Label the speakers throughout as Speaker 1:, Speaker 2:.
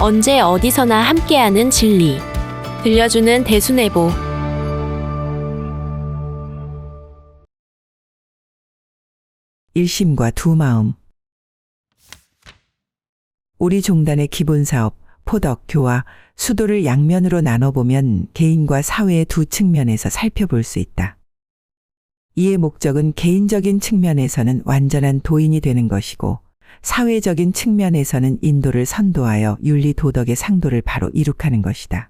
Speaker 1: 언제 어디서나 함께하는 진리. 들려주는 대순애보.
Speaker 2: 일심과 두 마음. 우리 종단의 기본사업, 포덕, 교화, 수도를 양면으로 나눠보면 개인과 사회의 두 측면에서 살펴볼 수 있다. 이의 목적은 개인적인 측면에서는 완전한 도인이 되는 것이고, 사회적인 측면에서는 인도를 선도하여 윤리 도덕의 상도를 바로 이룩하는 것이다.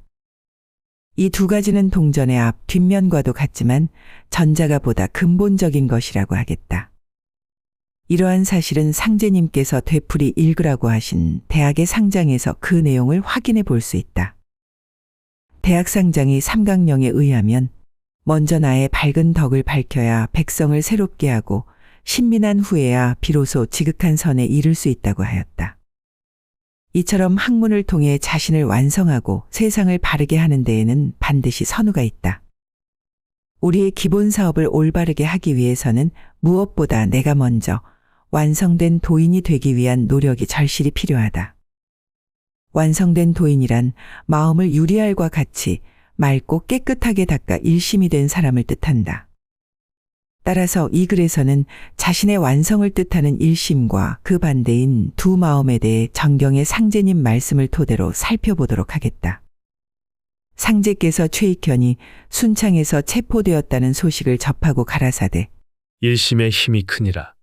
Speaker 2: 이 두 가지는 동전의 앞, 뒷면과도 같지만 전자가 보다 근본적인 것이라고 하겠다. 이러한 사실은 상제님께서 되풀이 읽으라고 하신 대학의 상장에서 그 내용을 확인해 볼 수 있다. 대학 상장이 삼강령에 의하면 먼저 나의 밝은 덕을 밝혀야 백성을 새롭게 하고 신민한 후에야 비로소 지극한 선에 이를 수 있다고 하였다. 이처럼 학문을 통해 자신을 완성하고 세상을 바르게 하는 데에는 반드시 선우가 있다. 우리의 기본 사업을 올바르게 하기 위해서는 무엇보다 내가 먼저 완성된 도인이 되기 위한 노력이 절실히 필요하다. 완성된 도인이란 마음을 유리알과 같이 맑고 깨끗하게 닦아 일심이 된 사람을 뜻한다. 따라서 이 글에서는 자신의 완성을 뜻하는 일심과 그 반대인 두 마음에 대해 정경의 상제님 말씀을 토대로 살펴보도록 하겠다. 상제께서 최익현이 순창에서 체포되었다는 소식을 접하고 가라사대
Speaker 3: 일심의 힘이 크니라.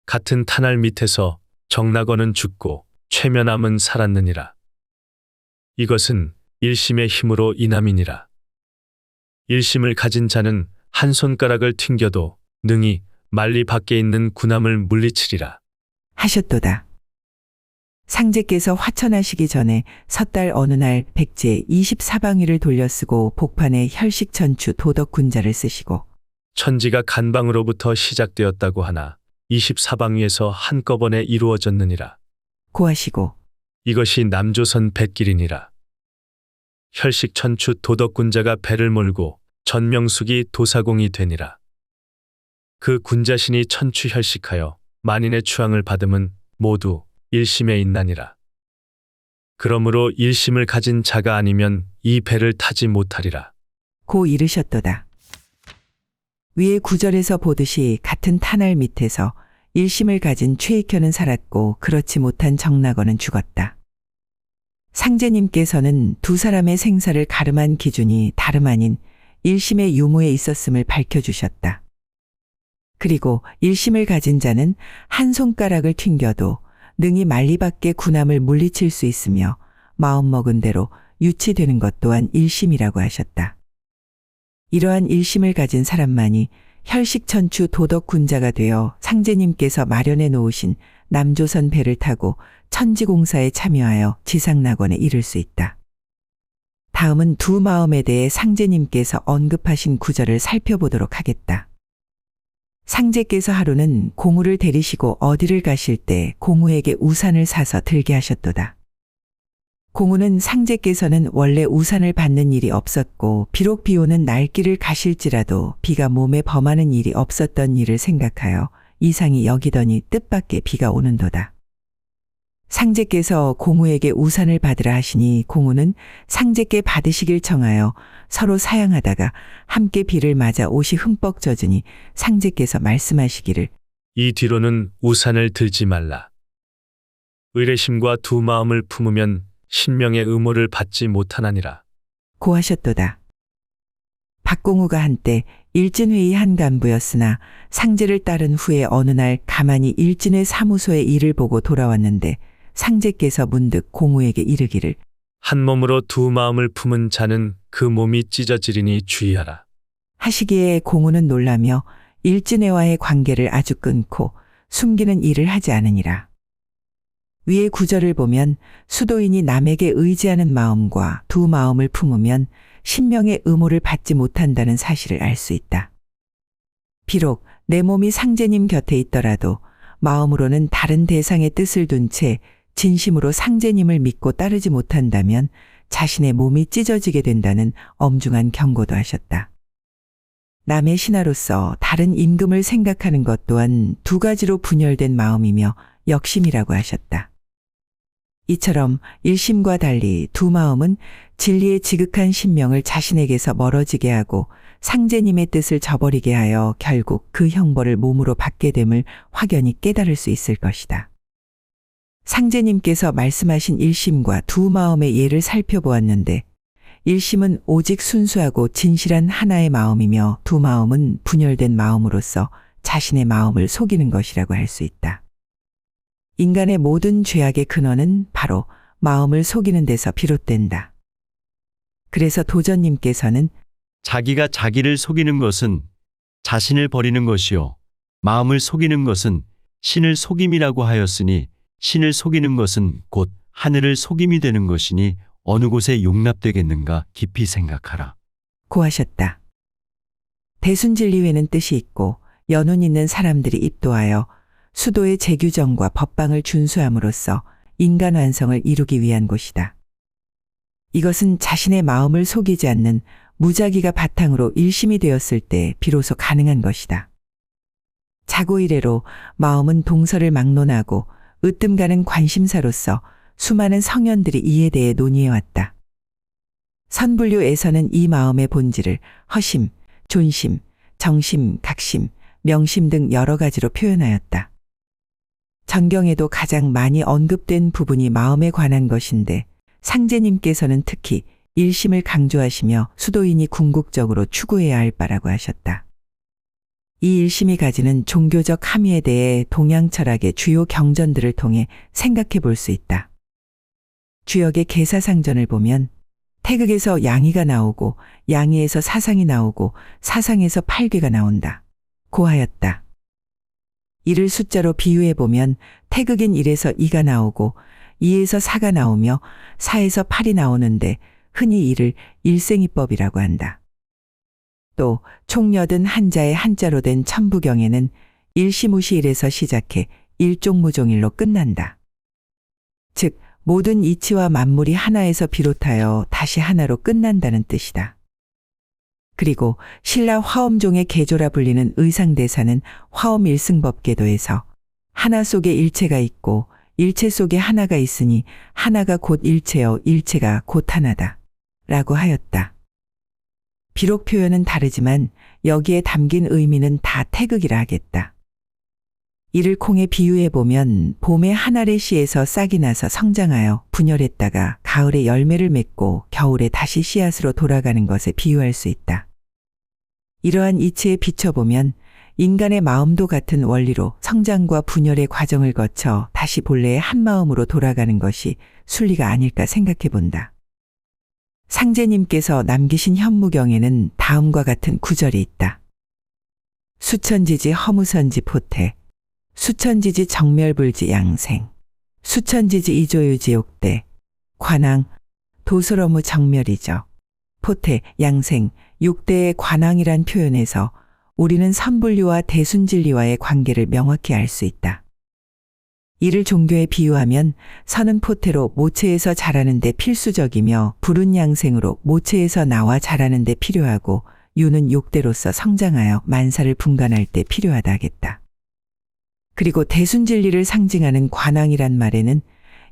Speaker 3: 같은 탄알 밑에서 정나거는 죽고 최면함은 살았느니라. 이것은 일심의 힘으로 인함이니라. 일심을 가진 자는 한 손가락을 튕겨도 능히 만리 밖에 있는 군함을 물리치리라.
Speaker 2: 하셨도다. 상제께서 화천하시기 전에 섣달 어느 날 백제 24방위를 돌려쓰고 복판에 혈식천추 도덕군자를 쓰시고
Speaker 3: 천지가 간방으로부터 시작되었다고 하나 24방위에서 한꺼번에 이루어졌느니라.
Speaker 2: 고하시고
Speaker 3: 이것이 남조선 뱃길이니라. 혈식천추 도덕군자가 배를 몰고 전명숙이 도사공이 되니라. 그 군자신이 천추혈식하여 만인의 추앙을 받음은 모두 일심에 있나니라. 그러므로 일심을 가진 자가 아니면 이 배를 타지 못하리라.
Speaker 2: 고 이르셨도다. 위의 구절에서 보듯이 같은 탄알 밑에서 일심을 가진 최익현은 살았고 그렇지 못한 정나거는 죽었다. 상제님께서는 두 사람의 생사를 가름한 기준이 다름 아닌 일심의 유무에 있었음을 밝혀주셨다. 그리고 일심을 가진 자는 한 손가락을 튕겨도 능히 만리 밖에 군함을 물리칠 수 있으며 마음먹은 대로 유치되는 것 또한 일심이라고 하셨다. 이러한 일심을 가진 사람만이 혈식천추 도덕군자가 되어 상제님께서 마련해 놓으신 남조선 배를 타고 천지공사에 참여하여 지상낙원에 이를 수 있다. 다음은 두 마음에 대해 상제님께서 언급하신 구절을 살펴보도록 하겠다. 상제께서 하루는 공우를 데리시고 어디를 가실 때 공우에게 우산을 사서 들게 하셨도다. 공우는 상제께서는 원래 우산을 받는 일이 없었고 비록 비 오는 날길을 가실지라도 비가 몸에 범하는 일이 없었던 일을 생각하여 이상히 여기더니 뜻밖의 비가 오는도다. 상제께서 공우에게 우산을 받으라 하시니 공우는 상제께 받으시길 청하여 서로 사양하다가 함께 비를 맞아 옷이 흠뻑 젖으니 상제께서 말씀하시기를
Speaker 3: 이 뒤로는 우산을 들지 말라. 의례심과 두 마음을 품으면 신명의 의무를 받지 못하나니라.
Speaker 2: 고하셨도다. 박공우가 한때 일진회의 한 간부였으나 상제를 따른 후에 어느 날 가만히 일진회 사무소의 일을 보고 돌아왔는데 상제께서 문득 공우에게 이르기를
Speaker 3: 한 몸으로 두 마음을 품은 자는 그 몸이 찢어지리니 주의하라.
Speaker 2: 하시기에 공우는 놀라며 일진회와의 관계를 아주 끊고 숨기는 일을 하지 않으니라. 위의 구절을 보면 수도인이 남에게 의지하는 마음과 두 마음을 품으면 신명의 의무를 받지 못한다는 사실을 알 수 있다. 비록 내 몸이 상제님 곁에 있더라도 마음으로는 다른 대상의 뜻을 둔 채 진심으로 상제님을 믿고 따르지 못한다면 자신의 몸이 찢어지게 된다는 엄중한 경고도 하셨다. 남의 신하로서 다른 임금을 생각하는 것 또한 두 가지로 분열된 마음이며 역심이라고 하셨다. 이처럼 일심과 달리 두 마음은 진리의 지극한 신명을 자신에게서 멀어지게 하고 상제님의 뜻을 저버리게 하여 결국 그 형벌을 몸으로 받게 됨을 확연히 깨달을 수 있을 것이다. 상제님께서 말씀하신 일심과 두 마음의 예를 살펴보았는데 일심은 오직 순수하고 진실한 하나의 마음이며 두 마음은 분열된 마음으로서 자신의 마음을 속이는 것이라고 할 수 있다. 인간의 모든 죄악의 근원은 바로 마음을 속이는 데서 비롯된다. 그래서 도전님께서는
Speaker 4: 자기가 자기를 속이는 것은 자신을 버리는 것이요 마음을 속이는 것은 신을 속임이라고 하였으니 신을 속이는 것은 곧 하늘을 속임이 되는 것이니 어느 곳에 용납되겠는가 깊이 생각하라.
Speaker 2: 고 하셨다. 대순진리회는 뜻이 있고 연운 있는 사람들이 입도하여 수도의 제규정과 법방을 준수함으로써 인간 완성을 이루기 위한 곳이다. 이것은 자신의 마음을 속이지 않는 무작위가 바탕으로 일심이 되었을 때 비로소 가능한 것이다. 자고 이래로 마음은 동서를 막론하고 으뜸 가는 관심사로서 수많은 성현들이 이에 대해 논의해왔다. 선불교에서는 이 마음의 본질을 허심, 존심, 정심, 각심, 명심 등 여러 가지로 표현하였다. 전경에도 가장 많이 언급된 부분이 마음에 관한 것인데 상제님께서는 특히 일심을 강조하시며 수도인이 궁극적으로 추구해야 할 바라고 하셨다. 이 일심이 가지는 종교적 함의에 대해 동양 철학의 주요 경전들을 통해 생각해 볼 수 있다. 주역의 계사상전을 보면 태극에서 양의가 나오고 양의에서 사상이 나오고 사상에서 팔괘가 나온다. 고 하였다. 이를 숫자로 비유해 보면 태극인 1에서 2가 나오고 2에서 4가 나오며 4에서 8이 나오는데 흔히 이를 일생이법이라고 한다. 또 총 81자의 한자로 된 천부경에는 일시무시일에서 시작해 일종무종일로 끝난다. 즉 모든 이치와 만물이 하나에서 비롯하여 다시 하나로 끝난다는 뜻이다. 그리고 신라 화엄종의 개조라 불리는 의상대사는 화엄 일승법계도에서 하나 속에 일체가 있고 일체 속에 하나가 있으니 하나가 곧 일체여 일체가 곧 하나다. 라고 하였다. 비록 표현은 다르지만 여기에 담긴 의미는 다 태극이라 하겠다. 이를 콩에 비유해 보면 봄에 한 알의 씨에서 싹이 나서 성장하여 분열했다가 가을에 열매를 맺고 겨울에 다시 씨앗으로 돌아가는 것에 비유할 수 있다. 이러한 이치에 비춰보면 인간의 마음도 같은 원리로 성장과 분열의 과정을 거쳐 다시 본래의 한 마음으로 돌아가는 것이 순리가 아닐까 생각해 본다. 상제님께서 남기신 현무경에는 다음과 같은 구절이 있다. 수천지지 허무선지 포태, 수천지지 정멸불지 양생, 수천지지 이조유지 욕대, 관왕, 도솔어무 정멸이죠. 포태, 양생, 욕대의 관왕이란 표현에서 우리는 선불류와 대순진리와의 관계를 명확히 알 수 있다. 이를 종교에 비유하면 선은 포태로 모체에서 자라는 데 필수적이며 불은 양생으로 모체에서 나와 자라는 데 필요하고 유는 욕대로서 성장하여 만사를 분간할 때 필요하다 하겠다. 그리고 대순진리를 상징하는 관왕이란 말에는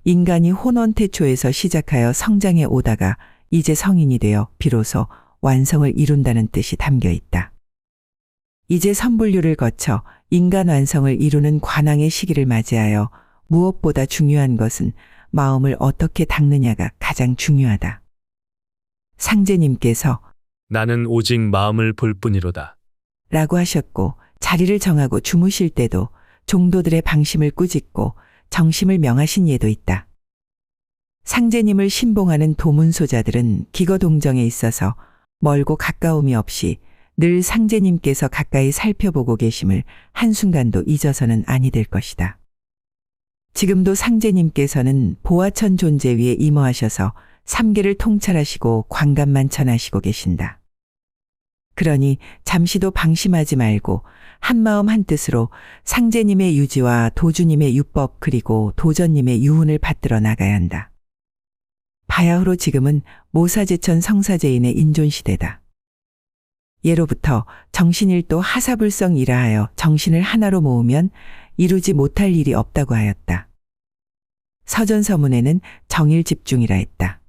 Speaker 2: 인간이 혼원태초에서 시작하여 성장해 오다가 이제 성인이 되어 비로소 완성을 이룬다는 뜻이 담겨 있다. 이제 선불류를 거쳐 인간 완성을 이루는 관왕의 시기를 맞이하여 무엇보다 중요한 것은 마음을 어떻게 닦느냐가 가장 중요하다. 상제님께서
Speaker 3: 나는 오직 마음을 볼 뿐이로다.
Speaker 2: 라고 하셨고 자리를 정하고 주무실 때도 종도들의 방심을 꾸짖고 정심을 명하신 예도 있다. 상제님을 신봉하는 도문소자들은 기거동정에 있어서 멀고 가까움이 없이 늘 상제님께서 가까이 살펴보고 계심을 한순간도 잊어서는 아니 될 것이다. 지금도 상제님께서는 보아천 존재 위에 임어하셔서 삼계를 통찰하시고 관감만천하시고 계신다. 그러니 잠시도 방심하지 말고 한마음 한뜻으로 상제님의 유지와 도주님의 유법 그리고 도전님의 유훈을 받들어 나가야 한다. 바야흐로 지금은 모사제천 성사제인의 인존시대다. 예로부터 정신일도 하사불성이라 하여 정신을 하나로 모으면 이루지 못할 일이 없다고 하였다. 서전서문에는 정일 집중이라 했다.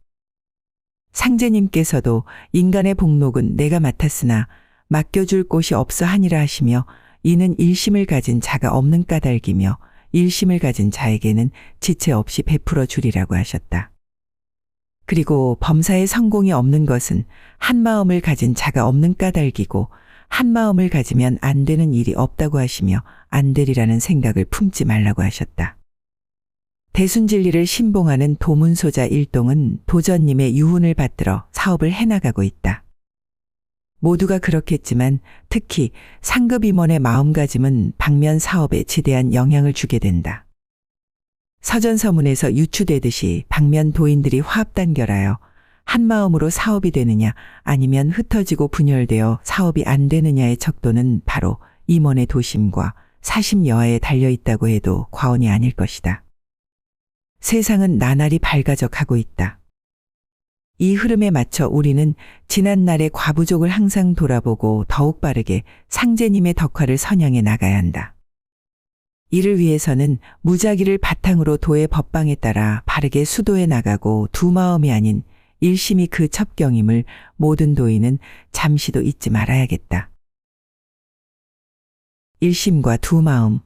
Speaker 2: 상제님께서도 인간의 복록은 내가 맡았으나 맡겨줄 곳이 없어 하니라 하시며, 이는 일심을 가진 자가 없는 까닭이며 일심을 가진 자에게는 지체 없이 베풀어 주리라고 하셨다. 그리고 범사에 성공이 없는 것은 한 마음을 가진 자가 없는 까닭이고, 한 마음을 가지면 안 되는 일이 없다고 하시며 안 되리라는 생각을 품지 말라고 하셨다. 대순진리를 신봉하는 도문소자 일동은 도전님의 유훈을 받들어 사업을 해나가고 있다. 모두가 그렇겠지만 특히 상급 임원의 마음가짐은 방면 사업에 지대한 영향을 주게 된다. 서전서문에서 유추되듯이 방면 도인들이 화합단결하여 한 마음으로 사업이 되느냐 아니면 흩어지고 분열되어 사업이 안 되느냐의 척도는 바로 임원의 도심과 사심 여하에 달려있다고 해도 과언이 아닐 것이다. 세상은 나날이 밝아져 가고 있다. 이 흐름에 맞춰 우리는 지난날의 과부족을 항상 돌아보고 더욱 빠르게 상제님의 덕화를 선양해 나가야 한다. 이를 위해서는 무작위를 바탕으로 도의 법방에 따라 바르게 수도해 나가고 두 마음이 아닌 일심이 그 첩경임을 모든 도인은 잠시도 잊지 말아야겠다. 일심과 두 마음.